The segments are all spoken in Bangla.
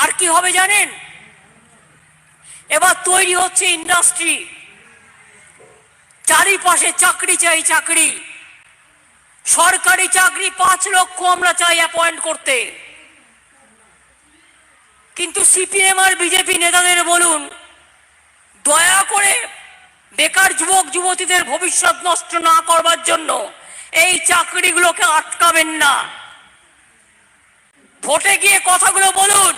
আর কি হবে জানেন? এবার তৈরি হচ্ছে ইন্ডাস্ট্রি, চারিপাশে চাকরি চাই, চাকরি, সরকারি চাকরি 5 লক্ষ আমরা চাই অ্যাপয়েন্ট করতে। কিন্তু সিপিএম আর বিজেপি নেতাদের বলুন, দয়া করে বেকার যুবক যুবতীদের ভবিষ্যৎ নষ্ট না করবার জন্য এই চাকরিগুলোকে আটকাবেন না। ভোটে গিয়ে কথাগুলো বলুন,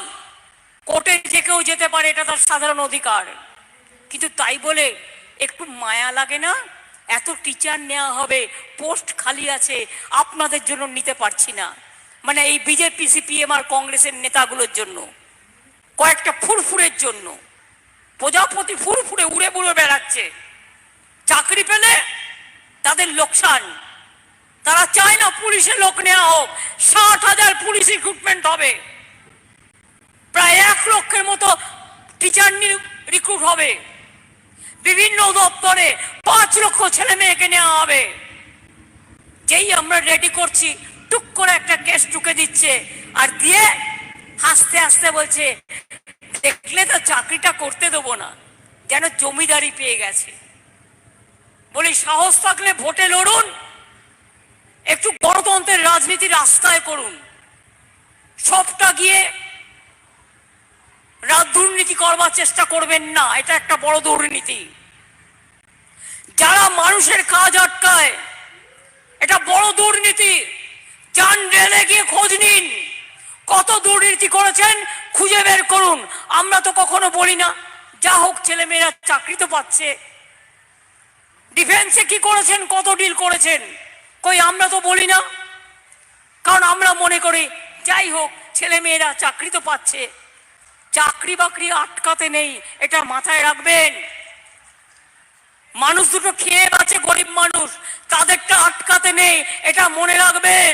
কোর্টে যে কেউ যেতে পারে, এটা তার সাধারণ অধিকার। কিন্তু তাই বলে একটু মায়া লাগে না? এত টিচার নেওয়া হবে, পোস্ট খালি আছে, আপনাদের জন্য নিতে পারছি না। মানে এই বিজেপি সিপিএম আর কংগ্রেসের নেতাগুলোর জন্য, কয়েকটা ফুরফুরের জন্য। প্রজাপতি ফুরফুরে উড়ে উড়ে বেড়াচ্ছে, চাকরি পেলে তাদের লোকসান। তারা চায় না পুলিশে লোক নেওয়া হোক। 60,000 পুলিশ রিক্রুটমেন্ট হবে, প্রায় 1 লক্ষের মতো টিচার রিক্রুট হবে, বিভিন্ন দপ্তরে 5 লক্ষ ছেলে মেয়েকে নেওয়া হবে। যেই আমরা রেডি করছি, টুক করে একটা কেস ঢুকে দিচ্ছে, আর দিয়ে হাসতে হাসতে বলছে, দেখলে তো চাকরিটা করতে দেবো না, যেন জমিদারি পেয়ে গেছে। বলি, সাহস থাকলে ভোটে লড়ুন, একটু গণতন্ত্রের রাজনীতি রাস্তায় করুন। সবটা গিয়ে দুর্নীতি করবার চেষ্টা করবেন না, এটা একটা বড় দুর্নীতি। যারা মানুষের কাজ আটকায়, এটা বড় দুর্নীতি। যান রেলে গিয়ে খোঁজ নিন, কত দুর্নীতি করেছেন খুঁজে বের করুন। আমরা তো কখনো বলি না, যা হোক ছেলে মেয়েরা চাকরি তো পাচ্ছে। ডিফেন্সে কি করেছেন, কত ডিল করেছেন, কই আমরা তো বলি না। কারণ আমরা মনে করি, যাই হোক ছেলে মেয়েরা চাকরি তো পাচ্ছে, চাকরি বাকরি আটকাতে নেই, এটা মাথায় রাখবেন। মানুষ দুটো খেয়ে বাঁচে, গরিব মানুষ, তাদেরটা আটকাতে নেই, এটা মনে রাখবেন।